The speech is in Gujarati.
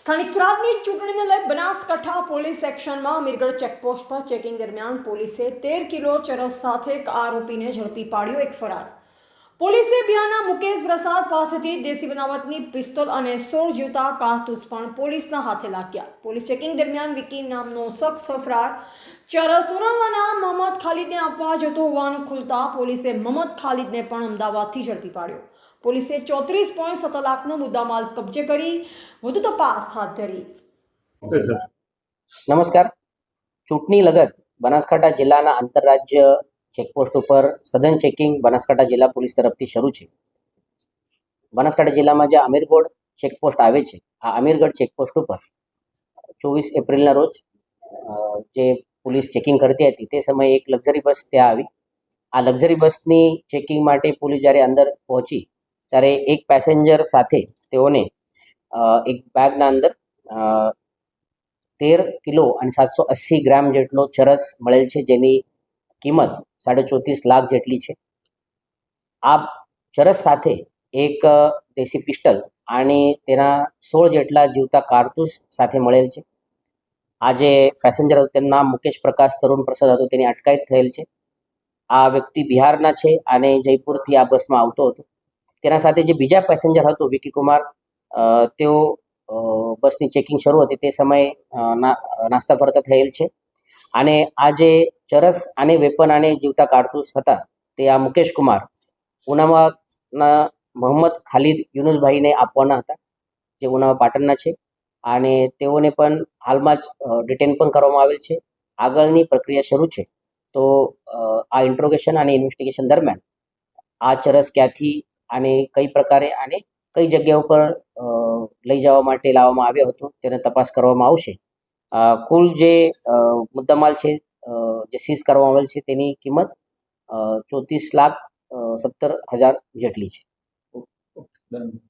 સ્થાનિક સ્વરાજની ચૂંટણીને લઈ બનાસકાંઠા પોલીસ એક્શનમાં અમીરગઢ ચેકપોસ્ટ પર ચેકિંગ દરમિયાન પોલીસે 13 કિલો ચરસ સાથે એક આરોપીને ઝડપી પાડ્યો. એક ફરાર. પોલીસે બિહારના મુકેશ પ્રસાદ પાસેથી દેશી બનાવટની પિસ્તોલ અને 16 જીવતા કારતૂસ પણ પોલીસના હાથે લાગ્યા. પોલીસ ચેકિંગ દરમિયાન વિકી નામનો શખ્સ ફરાર ચરસ ઉનાવવાના મોહમ્મદ ખાલિદને આપવા જતો હોવાનું ખુલતા પોલીસે મોહમ્મદ ખાલિદને પણ અમદાવાદથી ઝડપી પાડ્યો. પોલીસે 34.7 લાખનો મુદ્દામાલ કબજે કરી વધુ તપાસ હાથ ધરી. નમસ્કાર. ચૂંટણી લગત બનાસકાંઠા જિલ્લાના આંતરરાજ્ય ચેકપોસ્ટ ઉપર સઘન ચેકિંગ બનાસકાંઠા જિલ્લા પોલીસ તરફથી શરૂ છે. બનાસકાંઠા જિલ્લામાં જે અમીરગઢ ચેકપોસ્ટ આવે છે, આ અમીરગઢ ચેકપોસ્ટ ઉપર 24 એપ્રિલના રોજ જે પોલીસ ચેકિંગ કરતી હતી તે સમયે એક લક્ઝરી બસ ત્યાં આવી. આ લક્ઝરી બસની ચેકિંગ માટે પોલીસ જ્યારે અંદર પહોંચી ત્યારે એક પેસેન્જર સાથે તેઓને એક બેગના અંદર 13 કિલો અને 780 ગ્રામ જેટલો ચરસ મળેલ છે, જેની કિંમત 34.5 લાખ જેટલી છે. આ ચરસ સાથે એક દેશી પિસ્ટલ અને તેના 16 જેટલા જીવતા કારતૂસ સાથે મળેલ છે. આ જે પેસેન્જર હતું તેનું નામ મુકેશ પ્રકાશ તરુણ પ્રસાદ હતું, તેની અટકાયત થયેલ છે. આ વ્યક્તિ બિહારના છે અને જયપુરથી આ બસમાં આવતો હતો. તેના સાથે જે બીજા પેસેન્જર હતો વિકી કુમાર, તેઓ બસની ચેકિંગ શરૂ હતી તે સમયે નાસ્તા ફરતા થયેલ છે. અને આ જે ચરસ અને વેપન અને જીવતા કારતૂસ હતા તે આ મુકેશ કુમાર ઉનાવાના મોહમ્મદ ખાલિદ યુનુસભાઈને આપવાના હતા, જે ઉનાવા પાટણના છે. અને તેઓને પણ હાલમાં જ ડિટેન પણ કરવામાં આવેલ છે. આગળની પ્રક્રિયા શરૂ છે. તો આ ઇન્ટ્રોગેશન અને ઇન્વેસ્ટિગેશન દરમિયાન આ ચરસ ક્યાંથી અને કઈ પ્રકારે અને કઈ જગ્યા ઉપર લઈ જવા માટે લાવવામાં આવ્યો હતો તેને તપાસ કરવામાં આવશે. કુલ જે મુદ્દામાલ છે જે સીઝ કરવામાં આવેલ છે તેની કિંમત 34,17,000 જેટલી છે.